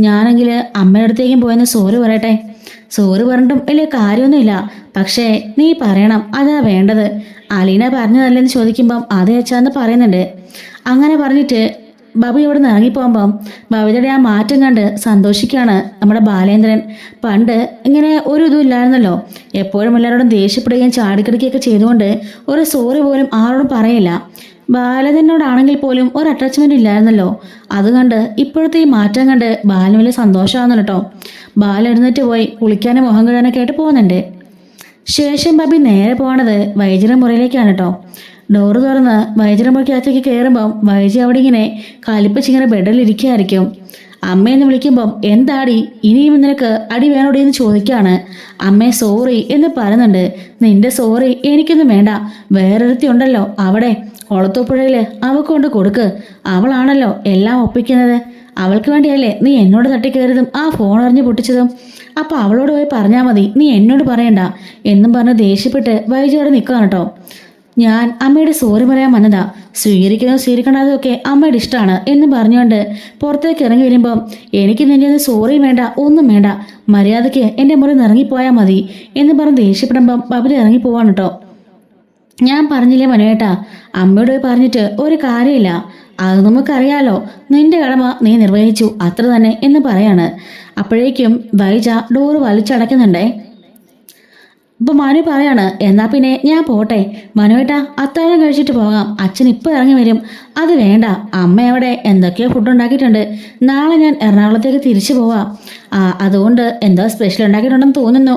ഞാനെങ്കിൽ അമ്മയുടെ അടുത്തേക്കും പോയെന്ന് സോറി പറയട്ടെ? സോറി പറഞ്ഞിട്ടും വലിയ കാര്യമൊന്നുമില്ല. പക്ഷേ നീ പറയണം, അതാ വേണ്ടത്. അലീന പറഞ്ഞതല്ലെന്ന് ചോദിക്കുമ്പം അതേ അച്ഛാന്ന് പറയുന്നുണ്ട്. അങ്ങനെ പറഞ്ഞിട്ട് ബാബു ഇവിടെ നിന്ന് ഇറങ്ങിപ്പോകുമ്പം ബബിതയുടെ ആ മാറ്റം കണ്ട് സന്തോഷിക്കുകയാണ് നമ്മുടെ ബാലേന്ദ്രൻ. പണ്ട് ഇങ്ങനെ ഒരു ഇതും ഇല്ലായിരുന്നല്ലോ, എപ്പോഴും എല്ലാവരോടും ദേഷ്യപ്പെടുകയും ചാടിക്കിടക്കുകയൊക്കെ ചെയ്തുകൊണ്ട് ഒരു സോറി പോലും ആരോടും പറയില്ല. ബാലനോടാണെങ്കിൽ പോലും ഒരു അറ്റാച്ച്മെന്റ് ഇല്ലായിരുന്നല്ലോ. അത് കണ്ട് ഇപ്പോഴത്തെ ഈ മാറ്റം കണ്ട് ബാലന് വലിയ സന്തോഷമാകുന്നു കേട്ടോ. ബാല എഴുന്നേറ്റ് പോയി കുളിക്കാനും മുഖം കഴുകാനൊക്കെ ആയിട്ട് പോകുന്നുണ്ട്. ശേഷം ബാബി നേരെ പോകണത് വൈദ്യരുടെ മുറിയിലേക്കാണ് കേട്ടോ. ഡോറ് തുറന്ന് വൈദ്യരുടെ മുറിക്കകത്തേക്ക് കയറുമ്പം വൈദ്യ അവിടെ ഇങ്ങനെ കലിപ്പിച്ചിങ്ങനെ ബെഡിൽ ഇരിക്കുകയായിരിക്കും. അമ്മയെന്ന് വിളിക്കുമ്പം എന്താടി ഇനിയും നിനക്ക് അടി വേണോടി എന്ന് ചോദിക്കുകയാണ്. അമ്മേ സോറി എന്ന് പറയുന്നുണ്ട്. നിന്റെ സോറി എനിക്കൊന്നും വേണ്ട, വേറൊരുത്തി ഉണ്ടല്ലോ അവിടെ കൊളത്തൂപ്പുഴയില് അവൾക്ക് കൊണ്ട് കൊടുക്ക്. അവളാണല്ലോ എല്ലാം ഒപ്പിക്കുന്നത്. അവൾക്ക് വേണ്ടിയല്ലേ നീ എന്നോട് തട്ടിക്കയറിയതും ആ ഫോൺ എറിഞ്ഞ് പൊട്ടിച്ചതും. അപ്പൊ അവളോട് പോയി പറഞ്ഞാൽ മതി, നീ എന്നോട് പറയണ്ട എന്നും പറഞ്ഞ് ദേഷ്യപ്പെട്ട് വൈദ്യോടെ നിൽക്കുകയാണ് കേട്ടോ. ഞാൻ അമ്മയുടെ സോറി പറയാൻ വന്നതാ, സ്വീകരിക്കുന്നതും സ്വീകരിക്കണതും ഒക്കെ അമ്മയുടെ ഇഷ്ടമാണ് എന്ന് പറഞ്ഞുകൊണ്ട് പുറത്തേക്ക് ഇറങ്ങി വരുമ്പം എനിക്ക് നിന്റെ സോറി വേണ്ട, ഒന്നും വേണ്ട, മര്യാദയ്ക്ക് എൻ്റെ മുറി ഇറങ്ങിപ്പോയാൽ മതി എന്ന് പറഞ്ഞ് ദേഷ്യപ്പെടുമ്പം ബബിത ഇറങ്ങി പോവാണ് കേട്ടോ. ഞാൻ പറഞ്ഞില്ലേ മനുവേട്ടാ, അമ്മയോട് പറഞ്ഞിട്ട് ഒരു കാര്യമില്ല, അത് നമുക്കറിയാലോ, നിന്റെ കടമ നീ നിർവഹിച്ചു അത്ര തന്നെ എന്ന് പറയാണ്. അപ്പോഴേക്കും വൈജ ഡോറ് വലിച്ചടയ്ക്കുന്നുണ്ടേ. ഇപ്പൊ മനു പറയാണ്, എന്നാ പിന്നെ ഞാൻ പോട്ടെ മനുവേട്ടാ, അത്താഴം കഴിച്ചിട്ട് പോകാം, അച്ഛൻ ഇപ്പൊ ഇറങ്ങി വരും. അത് വേണ്ട, അമ്മ അവിടെ എന്തൊക്കെയോ ഫുഡ് ഉണ്ടാക്കിയിട്ടുണ്ട്, നാളെ ഞാൻ എറണാകുളത്തേക്ക് തിരിച്ചു പോവാം. അതുകൊണ്ട് എന്തോ സ്പെഷ്യൽ ഉണ്ടാക്കിയിട്ടുണ്ടെന്ന് തോന്നുന്നു.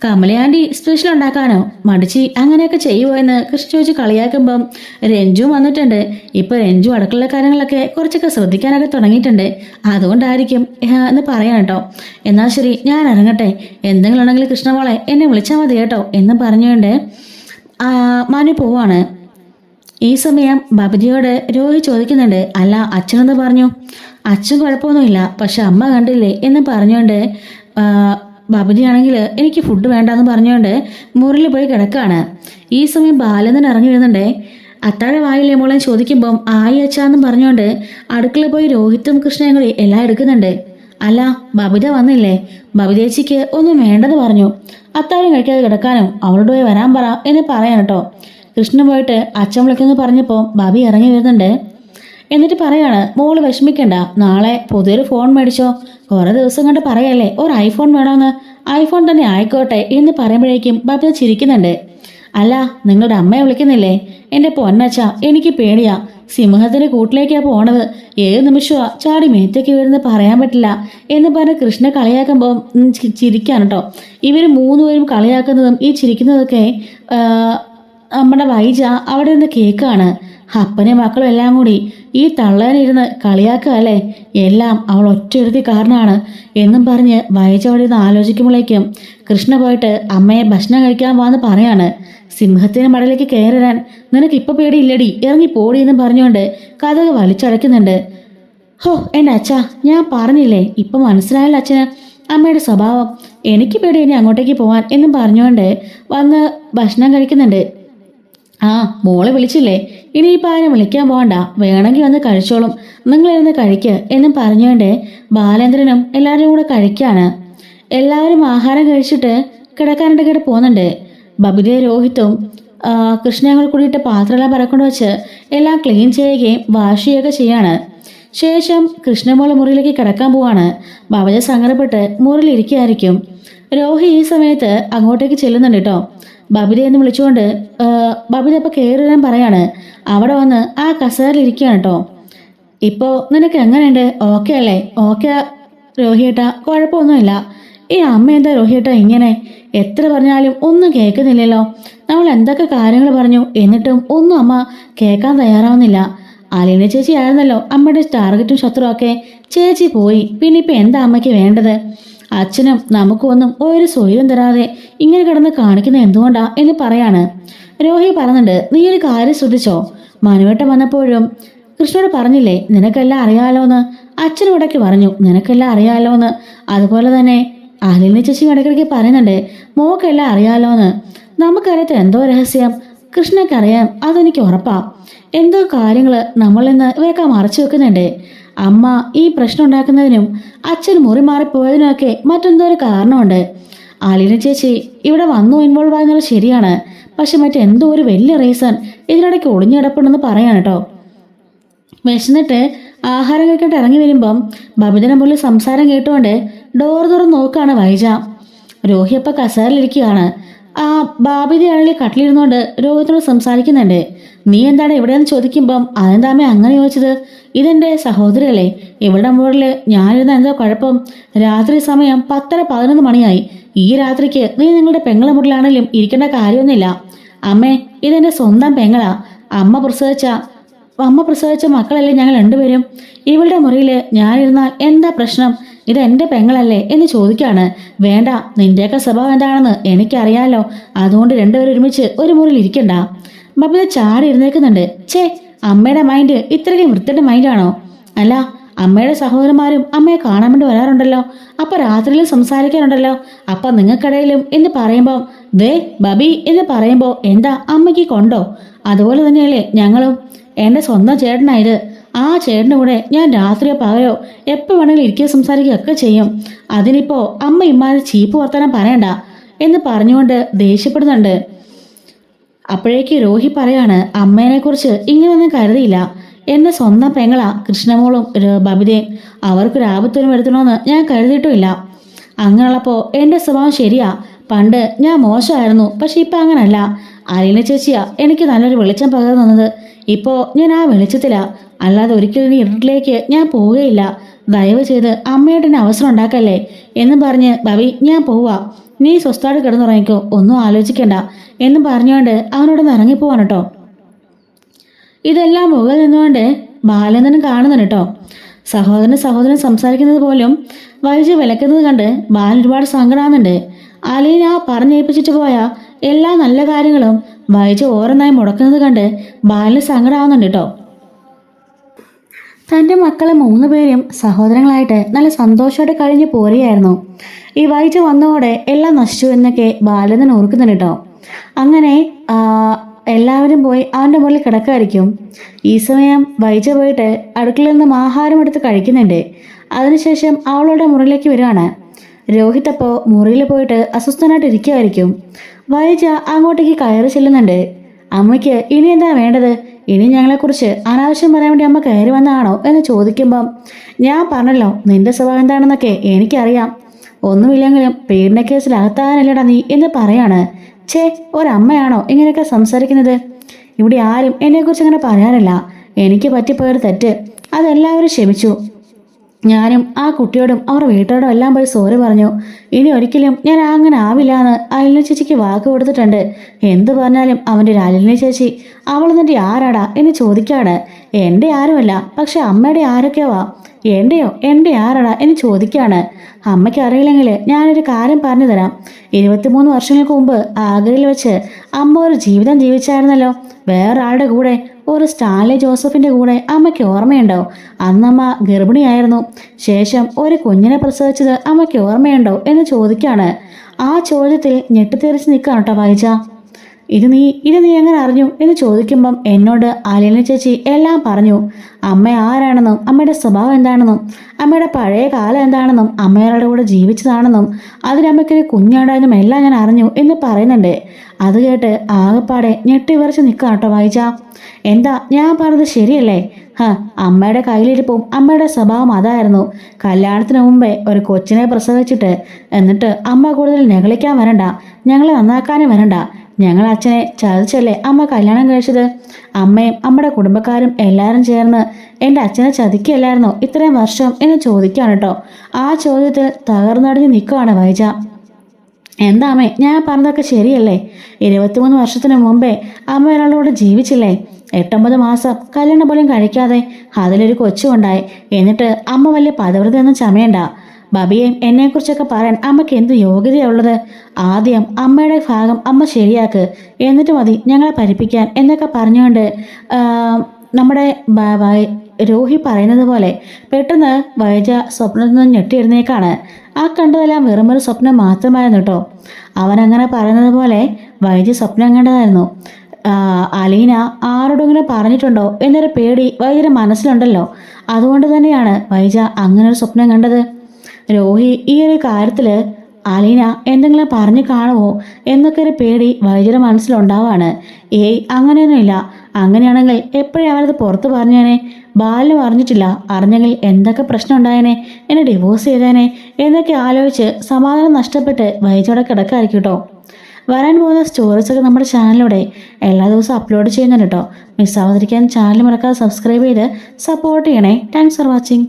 കമലയാണ്ടി സ്പെഷ്യൽ ഉണ്ടാക്കാനോ മടിച്ച് അങ്ങനെയൊക്കെ ചെയ്യുമോ എന്ന് കൃഷി ചോദിച്ച് കളിയാക്കുമ്പം രഞ്ജു വന്നിട്ടുണ്ട്. ഇപ്പൊ രഞ്ജു അടുക്കള കാര്യങ്ങളൊക്കെ കുറച്ചൊക്കെ ശ്രദ്ധിക്കാനൊക്കെ തുടങ്ങിയിട്ടുണ്ട്, അതുകൊണ്ടായിരിക്കും എന്ന് പറയാൻ കേട്ടോ. എന്നാൽ ശരി ഞാൻ ഇറങ്ങട്ടെ, എന്തെങ്കിലും ഉണ്ടെങ്കിൽ കൃഷ്ണമോളെ എന്നെ വിളിച്ചാൽ മതി കേട്ടോ എന്ന് പറഞ്ഞുകൊണ്ട് മനു പോവാണ്. ഈ സമയം ബബിജിയോട് രോഹി ചോദിക്കുന്നുണ്ട്, അല്ല അച്ഛനെന്ന് പറഞ്ഞു? അച്ഛൻ കുഴപ്പമൊന്നുമില്ല, പക്ഷെ അമ്മ കണ്ടില്ലേ എന്ന് പറഞ്ഞുകൊണ്ട് ബാബുജി ആണെങ്കിൽ എനിക്ക് ഫുഡ് വേണ്ടെന്ന് പറഞ്ഞുകൊണ്ട് മുറിയിൽ പോയി കിടക്കാണ്. ഈ സമയം ബാലനൻ ഇറങ്ങി വരുന്നുണ്ടേ. അത്താഴ വായില്ലേ മോളെ ചോദിക്കുമ്പം ആയി അച്ഛാന്നും പറഞ്ഞുകൊണ്ട് അടുക്കള പോയി രോഹിത്തും കൃഷ്ണയും കൂടി എല്ലാം എടുക്കുന്നുണ്ട്. അല്ല ബബിത വന്നില്ലേ? ബബിതേച്ചിക്ക് ഒന്നും വേണ്ടെന്ന് പറഞ്ഞു, അത്താഴം കഴിക്കാതെ കിടക്കാനോ അവളോട് പോയി വരാൻ പറ എന്ന് പറയാൻ കേട്ടോ. കൃഷ്ണ പോയിട്ട് അച്ഛൻ വിളിക്കുമെന്ന് പറഞ്ഞപ്പോൾ ബാബി ഇറങ്ങി വരുന്നുണ്ട്. എന്നിട്ട് പറയാണ്, മോള് വിഷമിക്കണ്ട, നാളെ പുതിയൊരു ഫോൺ മേടിച്ചോ, കുറെ ദിവസം കൊണ്ട് പറയല്ലേ ഒരു ഐഫോൺ വേണമെന്ന്, ഐഫോൺ തന്നെ ആയിക്കോട്ടെ എന്ന് പറയുമ്പോഴേക്കും ബബിത ചിരിക്കുന്നുണ്ട്. അല്ല നിങ്ങളുടെ അമ്മയെ വിളിക്കുന്നില്ലേ? എൻ്റെ പൊന്നച്ച എനിക്ക് പേടിയാ, സിംഹത്തിന്റെ കൂട്ടിലേക്കാ പോണത്, ഏത് നിമിഷമാ ചാടി മേത്തേക്ക് വരുന്നത് പറയാൻ പറ്റില്ല എന്ന് പറഞ്ഞ് കൃഷ്ണ കളിയാക്കുമ്പോൾ ചിരിക്കാണ് കേട്ടോ. ഇവർ മൂന്നുപേരും കളിയാക്കുന്നതും ഈ ചിരിക്കുന്നതൊക്കെ നമ്മുടെ വൈജ അവിടെ നിന്ന് കേൾക്കാണ്. അപ്പനെ മക്കളും എല്ലാം കൂടി ഈ തള്ളാനിരുന്ന് കളിയാക്കുക അല്ലേ, എല്ലാം അവൾ ഒറ്റയൊരുത്തി കാരണമാണ് എന്നും പറഞ്ഞ് വൈജ അവിടെ നിന്ന് ആലോചിക്കുമ്പോഴേക്കും കൃഷ്ണ പോയിട്ട് അമ്മയെ ഭക്ഷണം കഴിക്കാൻ വാന്ന് പറയാണ്. സിംഹത്തിന് മടലേക്ക് കയറാൻ നിനക്ക് ഇപ്പൊ പേടിയില്ലടി, ഇറങ്ങി പോടി എന്നും പറഞ്ഞുകൊണ്ട് കഥക് വലിച്ചടയ്ക്കുന്നുണ്ട്. ഹോ എൻ്റെ അച്ഛാ, ഞാൻ പറഞ്ഞില്ലേ, ഇപ്പൊ മനസ്സിലായല്ലോ അച്ഛന് അമ്മയുടെ സ്വഭാവം, എനിക്ക് പേടി ഇനി അങ്ങോട്ടേക്ക് പോവാൻ എന്നും പറഞ്ഞുകൊണ്ട് വന്ന് ഭക്ഷണം കഴിക്കുന്നുണ്ട്. മോളെ വിളിച്ചില്ലേ, ഇനിയിപ്പോൾ ആരും വിളിക്കാൻ പോകണ്ട, വേണമെങ്കിൽ വന്ന് കഴിച്ചോളും, നിങ്ങളിരുന്ന് കഴിക്ക് എന്നും പറഞ്ഞുകൊണ്ട് ബാലേന്ദ്രനും എല്ലാവരും കൂടെ കഴിക്കാണ്. എല്ലാവരും ആഹാരം കഴിച്ചിട്ട് കിടക്കാനായിട്ട് പോകുന്നുണ്ട്. ബബിതയും രോഹിത്തും കൃഷ്ണങ്ങൾ കൂടിയിട്ട് പാത്രമെല്ലാം പറക്കൊണ്ട് വെച്ച് എല്ലാം ക്ലീൻ ചെയ്യുകയും വാഷ് ചെയ്യുകയൊക്കെ ചെയ്യാണ്. ശേഷം കൃഷ്ണമോള് മുറിയിലേക്ക് കിടക്കാൻ പോവാണ്. ബബിത സങ്കടപ്പെട്ട് മുറിയിലിരിക്കുകയായിരിക്കും. രോഹി ഈ സമയത്ത് അങ്ങോട്ടേക്ക് ചെല്ലുന്നുണ്ട് കേട്ടോ. ബബിത എന്ന് വിളിച്ചുകൊണ്ട് ബബിത ഇപ്പൊ കയറിയാൻ പറയാണ്. അവിടെ വന്ന് ആ കസേരയിലിരിക്കുകയാണ് കേട്ടോ. ഇപ്പോ നിനക്ക് എങ്ങനെയുണ്ട്, ഓക്കെ അല്ലേ? ഓക്കെ രോഹിയേട്ടാ, കുഴപ്പമൊന്നുമില്ല. ഈ അമ്മ എന്താ രോഹിയേട്ടാ ഇങ്ങനെ, എത്ര പറഞ്ഞാലും ഒന്നും കേൾക്കുന്നില്ലല്ലോ, നമ്മൾ എന്തൊക്കെ കാര്യങ്ങൾ പറഞ്ഞു എന്നിട്ടും ഒന്നും അമ്മ കേൾക്കാൻ തയ്യാറാവുന്നില്ല. അലീന ചേച്ചി ആയിരുന്നല്ലോ അമ്മയുടെ ടാർഗറ്റും ശത്രുവൊക്കെ, ചേച്ചി പോയി, പിന്നെ ഇപ്പൊ എന്താ അമ്മയ്ക്ക് വേണ്ടത്? അച്ഛനും നമുക്കൊന്നും ഒരു സ്വയം തരാതെ ഇങ്ങനെ കിടന്ന് കാണിക്കുന്നത് എന്തുകൊണ്ടാ എന്ന് പറയാണ്. രോഹി പറയുന്നുണ്ട്, നീ ഒരു കാര്യം ശ്രദ്ധിച്ചോ, മനുവേട്ടൻ വന്നപ്പോഴും കൃഷ്ണനോട് പറഞ്ഞില്ലേ നിനക്കെല്ലാം അറിയാലോന്ന്, അച്ഛനും ഇടയ്ക്ക് പറഞ്ഞു നിനക്കെല്ലാം അറിയാലോന്ന്, അതുപോലെ തന്നെ അലീന ചേച്ചി ഇടയ്ക്കിടയ്ക്ക് പറയുന്നുണ്ട് മോക്കെല്ലാം അറിയാലോന്ന്. നമുക്കറിയാത്ത എന്തോ രഹസ്യം കൃഷ്ണക്കറിയാം, അതെനിക്ക് ഉറപ്പാ. എന്തോ കാര്യങ്ങള് നമ്മളിൽ നിന്ന് ഇവരൊക്കെ മറച്ചു വെക്കുന്നുണ്ട്. അമ്മ ഈ പ്രശ്നം ഉണ്ടാക്കുന്നതിനും അച്ഛൻ മുറി മാറിപ്പോയതിനൊക്കെ മറ്റെന്തോ ഒരു കാരണമുണ്ട്. അലീന ചേച്ചി ഇവിടെ വന്നു ഇൻവോൾവ് ആകുന്നത് ശരിയാണ്, പക്ഷെ മറ്റെന്തോ ഒരു വലിയ റീസൺ ഇതിനിടയ്ക്ക് ഒളിഞ്ഞിടപ്പുണ്ടെന്ന് പറയാണ് കേട്ടോ. വിശന്നിട്ട് ആഹാരം കഴിച്ചിട്ട് ഇറങ്ങി വരുമ്പം ബബിതനെ പോലെ സംസാരം കേട്ടുകൊണ്ട് ഡോർ തുറന്ന് നോക്കുകയാണ് വൈജ. രോഹി അപ്പം കസേരയിലിരിക്കുകയാണ്. ആ ബാബിതയാണെങ്കിൽ കട്ടിലിരുന്നുകൊണ്ട് രോഹിത്തിനോട് സംസാരിക്കുന്നുണ്ട്. നീ എന്താണ് ഇവിടെയെന്ന് ചോദിക്കുമ്പം അതെന്താമേ അങ്ങനെ ചോദിച്ചത്? ഇതെന്റെ സഹോദരിയല്ലേ, ഇവിടെ മുകളിൽ ഞാനിരുന്ന എന്താ കുഴപ്പം? രാത്രി സമയം 10:11 മണിയായി. ഈ രാത്രിക്ക് നീ നിങ്ങളുടെ പെങ്ങളെ മുറിലാണെങ്കിലും ഇരിക്കേണ്ട കാര്യമൊന്നുമില്ല. അമ്മേ, ഇതെന്റെ സ്വന്തം പെങ്ങളാ. അമ്മ പ്രസവിച്ച മക്കളല്ലേ ഞങ്ങൾ രണ്ടുപേരും. ഇവളുടെ മുറിയിൽ ഞാനിരുന്നാൽ എന്താ പ്രശ്നം? ഇതെന്റെ പെങ്ങളല്ലേ എന്ന് ചോദിക്കാണ്. വേണ്ട, നിന്റെയൊക്കെ സ്വഭാവം എന്താണെന്ന് എനിക്കറിയാലോ, അതുകൊണ്ട് രണ്ടുപേരും ഒരുമിച്ച് ഒരു മുറിയിൽ ഇരിക്കണ്ട. ബബിത ചാടി ഇരുന്നേക്കുന്നുണ്ട്. ഛേ, അമ്മയുടെ മൈൻഡ് ഇത്രയും വൃത്തിയുടെ മൈൻഡാണോ? അല്ല, അമ്മയുടെ സഹോദരന്മാരും അമ്മയെ കാണാൻ വേണ്ടി വരാറുണ്ടല്ലോ, അപ്പൊ രാത്രിയിലും സംസാരിക്കാറുണ്ടല്ലോ, അപ്പൊ നിങ്ങൾക്കിടയിലും എന്ന് പറയുമ്പോൾ ദേ ബബി എന്ന് പറയുമ്പോൾ എന്താ അമ്മയ്ക്ക് കൊണ്ടോ? അതുപോലെ തന്നെയല്ലേ ഞങ്ങളും. എൻ്റെ സ്വന്തം ചേട്ടനായത്. ആ ചേട്ടൻ്റെ കൂടെ ഞാൻ രാത്രിയോ പകലോ എപ്പോൾ വേണമെങ്കിലും ഇരിക്കുക സംസാരിക്കുകയൊക്കെ ചെയ്യും. അതിനിപ്പോൾ അമ്മ ഇമ്മാതിരി ചീപ്പ് വർത്തമാനം പറയണ്ട എന്ന് പറഞ്ഞുകൊണ്ട് ദേഷ്യപ്പെടുന്നുണ്ട്. അപ്പോഴേക്ക് രോഹി പറയാണ്, അമ്മേനെക്കുറിച്ച് ഇങ്ങനെയൊന്നും കരുതിയില്ല. എൻ്റെ സ്വന്തം പെങ്ങളാ കൃഷ്ണമോളും ബബിതയും. അവർക്കൊരു ആപത്തൊന്നും വരുത്തണമെന്ന് ഞാൻ കരുതിയിട്ടുമില്ല. അങ്ങനെയുള്ളപ്പോൾ എൻ്റെ സ്വഭാവം ശരിയാ. പണ്ട് ഞാൻ മോശമായിരുന്നു, പക്ഷെ ഇപ്പം അങ്ങനല്ല. അലീന ചേച്ചിയാ എനിക്ക് നല്ലൊരു വെളിച്ചം പകർന്നു തന്നത്. ഇപ്പോൾ ഞാൻ ആ വെളിച്ചത്തിലാ, അല്ലാതെ ഒരിക്കലും ഇനി ഇരുട്ടിലേക്ക് ഞാൻ പോവുകയില്ല. ദയവ് ചെയ്ത് അമ്മയുടെ അവസരം ഉണ്ടാക്കല്ലേ എന്ന് പറഞ്ഞ് ബബി ഞാൻ പോവാ, നീ സ്വസ്ഥമായിട്ട് കിടന്നുറങ്ങിക്കോ, ഒന്നും ആലോചിക്കണ്ട എന്ന് പറഞ്ഞുകൊണ്ട് അവനോടൊന്ന് ഇറങ്ങിപ്പോവാണ് കേട്ടോ. ഇതെല്ലാം മുകളിൽ നിന്നുകൊണ്ട് ബാലേന്ദ്രനും കാണുന്നുണ്ട് കേട്ടോ. സഹോദരൻ സംസാരിക്കുന്നത് പോലും വൈജ വിലക്കുന്നത് കണ്ട് ബാലൻ ഒരുപാട് സങ്കടമാകുന്നുണ്ട്. അലീന പറഞ്ഞേൽപ്പിച്ചിട്ട് പോയ എല്ലാ നല്ല കാര്യങ്ങളും വൈജ ഓരോന്നായി മുടക്കുന്നത് കണ്ട് ബാലിന് സങ്കടമാകുന്നുണ്ട് കേട്ടോ. തൻ്റെ മക്കളെ 3 പേരും സഹോദരങ്ങളായിട്ട് നല്ല സന്തോഷമായിട്ട് കഴിഞ്ഞ് പോരുകയായിരുന്നു. ഈ വൈജ വന്നതോടെ എല്ലാം നശിച്ചു എന്നൊക്കെ ബാലൻ ഓർക്കുന്നുണ്ട് കേട്ടോ. അങ്ങനെ എല്ലാവരും പോയി അവൻ്റെ മുകളിൽ കിടക്കായിരിക്കും. ഈ സമയം വൈജ പോയിട്ട് അടുക്കളയിൽ നിന്നും ആഹാരം എടുത്ത് കഴിക്കുന്നുണ്ട്. അതിനുശേഷം അവളുടെ മുറിയിലേക്ക് വരികയാണ്. രോഹിത് അപ്പോൾ മുറിയിൽ പോയിട്ട് അസ്വസ്ഥനായിട്ട് ഇരിക്കുമായിരിക്കും. വൈജ അങ്ങോട്ടേക്ക് കയറി ചെല്ലുന്നുണ്ട്. അമ്മയ്ക്ക് ഇനി എന്താ വേണ്ടത്? ഇനി ഞങ്ങളെക്കുറിച്ച് അനാവശ്യം പറയാൻ വേണ്ടി അമ്മ കയറി വന്നതാണോ എന്ന് ചോദിക്കുമ്പം ഞാൻ പറഞ്ഞല്ലോ നിന്റെ സ്വഭാവം എന്താണെന്നൊക്കെ എനിക്കറിയാം. ഒന്നുമില്ലെങ്കിലും പീഡനക്കേസിൽ അകത്താകാനല്ലടാ നീ എന്ന് പറയാണ്. ഛേ, ഒരമ്മയാണോ ഇങ്ങനെയൊക്കെ സംസാരിക്കുന്നത്? ഇവിടെ ആരും എന്നെക്കുറിച്ച് അങ്ങനെ പറയാറില്ല. എനിക്ക് പറ്റിപ്പോയൊരു തെറ്റ്, അതെല്ലാവരും ക്ഷമിച്ചു. ഞാനും ആ കുട്ടിയോടും അവർ വീട്ടോടും എല്ലാം പോയി സോറി പറഞ്ഞു. ഇനി ഒരിക്കലും ഞാൻ അങ്ങനെ ആവില്ല എന്ന് അലിന ചേച്ചിക്ക് വാക്ക് കൊടുത്തിട്ടുണ്ട്. എന്ത് പറഞ്ഞാലും അവൻ്റെ ഒരു അലിന ചേച്ചി അവൾ നിന്റെ ആരാടാ എന്ന് ചോദിക്കാണ്. എൻ്റെ ആരുമല്ല, പക്ഷെ അമ്മയുടെ ആരൊക്കെയാവാ. എൻ്റെ ആരാടാ എന്ന് ചോദിക്കാണ്. അമ്മയ്ക്ക് അറിയില്ലെങ്കിൽ ഞാനൊരു കാര്യം പറഞ്ഞു തരാം. 23 വർഷങ്ങൾക്ക് മുമ്പ് ആഗ്രയിൽ വെച്ച് അമ്മ ഒരു ജീവിതം ജീവിച്ചായിരുന്നല്ലോ, വേറൊരാളുടെ കൂടെ, ഒരു സ്റ്റാൻലി ജോസഫിൻ്റെ കൂടെ. അമ്മയ്ക്ക് ഓർമ്മയുണ്ടോ? അന്നമ്മ ഗർഭിണിയായിരുന്നു. ശേഷം ഒരു കുഞ്ഞിനെ പ്രസവിച്ചത് അമ്മയ്ക്ക് ഓർമ്മയുണ്ടോ എന്ന് ചോദിക്കാണ്. ആ ചോദ്യത്തിൽ ഞെട്ടിത്തെറിച്ച് നിൽക്കുകയാണ് കേട്ടോ വൈജ. ഇത് നീ എങ്ങനെ അറിഞ്ഞു എന്ന് ചോദിക്കുമ്പം എന്നോട് അലീന ചേച്ചി എല്ലാം പറഞ്ഞു. അമ്മ ആരാണെന്നും അമ്മയുടെ സ്വഭാവം എന്താണെന്നും അമ്മയുടെ പഴയ കാലം എന്താണെന്നും അമ്മയുടെ കൂടെ ജീവിച്ചതാണെന്നും അതിനമ്മയ്ക്കൊരു കുഞ്ഞുണ്ടായെന്നും എല്ലാം ഞാൻ അറിഞ്ഞു എന്ന് പറയുന്നുണ്ട്. അത് കേട്ട് ആകെപ്പാടെ ഞെട്ടിവിറച്ച് നിൽക്കാം കേട്ടോ വൈജ. എന്താ ഞാൻ പറഞ്ഞത് ശരിയല്ലേ? അമ്മയുടെ കയ്യിലിരിപ്പും അമ്മയുടെ സ്വഭാവം അതായിരുന്നു. കല്യാണത്തിന് മുമ്പേ ഒരു കൊച്ചിനെ പ്രസവിച്ചിട്ട് എന്നിട്ട് അമ്മ കൂടുതൽ നെകളിക്കാൻ വരണ്ട, ഞങ്ങളെ നന്നാക്കാനും വരണ്ട. ഞങ്ങൾ അച്ഛനെ ചതിച്ചല്ലേ അമ്മ കല്യാണം കഴിച്ചത്? അമ്മയും അമ്മയുടെ കുടുംബക്കാരും എല്ലാവരും ചേർന്ന് എൻ്റെ അച്ഛനെ ചതിക്കുകയല്ലായിരുന്നോ ഇത്രയും വർഷം എന്ന് ചോദിക്കുകയാണ് കേട്ടോ. ആ ചോദ്യത്തിൽ തകർന്നടിഞ്ഞ് നിൽക്കുകയാണ് വൈജ. എന്താ അമ്മേ, ഞാൻ പറഞ്ഞതൊക്കെ ശരിയല്ലേ? 23 വർഷത്തിന് മുമ്പേ അമ്മ ഒരാളോട് ജീവിച്ചില്ലേ? 8-9 മാസം കല്യാണം പോലും കഴിക്കാതെ അതിലൊരു കൊച്ചുണ്ടായി. എന്നിട്ട് അമ്മ വലിയ പദവൃതിയൊന്നും ചമയണ്ട. ബബിയെയും എന്നെക്കുറിച്ചൊക്കെ പറയാൻ അമ്മയ്ക്ക് എന്ത് യോഗ്യതയുള്ളത്? ആദ്യം അമ്മയുടെ ഭാഗം അമ്മ ശരിയാക്ക്, എന്നിട്ട് മതി ഞങ്ങളെ പരിപ്പിക്കാൻ എന്നൊക്കെ പറഞ്ഞുകൊണ്ട് നമ്മുടെ രോഹി പറയുന്നത് പോലെ പെട്ടെന്ന് വൈജ സ്വപ്നത്തിൽ നിന്ന് ഞെട്ടിയിരുന്നേക്കാണ്. ആ കണ്ടതെല്ലാം വെറുമൊരു സ്വപ്നം മാത്രമായിരുന്നു കേട്ടോ. അവനങ്ങനെ പറയുന്നത് പോലെ വൈജ സ്വപ്നം കണ്ടതായിരുന്നു. അലീന ആരോടെങ്കിലും പറഞ്ഞിട്ടുണ്ടോ എന്നൊരു പേടി വൈജയുടെ മനസ്സിലുണ്ടല്ലോ. അതുകൊണ്ട് തന്നെയാണ് വൈജ അങ്ങനെ ഒരു സ്വപ്നം കണ്ടത്. രോഹി ഈ ഒരു കാര്യത്തിൽ അലീന എന്തെങ്കിലും പറഞ്ഞു കാണുമോ എന്നൊക്കെ ഒരു പേടി വൈജയുടെ മനസ്സിലുണ്ടാവാണ്. അങ്ങനെയൊന്നുമില്ല. അങ്ങനെയാണെങ്കിൽ എപ്പോഴും അവരത് പുറത്ത് പറഞ്ഞേനെ. ബാലു അറിഞ്ഞിട്ടില്ല, അറിഞ്ഞെങ്കിൽ എന്തൊക്കെ പ്രശ്നം ഉണ്ടായേനെ, എന്നെ ഡിവോഴ്സ് ചെയ്തേനെ എന്നൊക്കെ ആലോചിച്ച് സമാധാനം നഷ്ടപ്പെട്ട് വൈജോടെ കിടക്കായിരിക്കും കേട്ടോ. വരാൻ പോകുന്ന സ്റ്റോറീസൊക്കെ നമ്മുടെ ചാനലിലൂടെ എല്ലാ ദിവസവും അപ്ലോഡ് ചെയ്യുന്നുണ്ട് കേട്ടോ. മിസ്സാവാതിരിക്കാൻ ചാനൽ മറക്കാതെ സബ്സ്ക്രൈബ് ചെയ്ത് സപ്പോർട്ട് ചെയ്യണേ. Thanks for watching.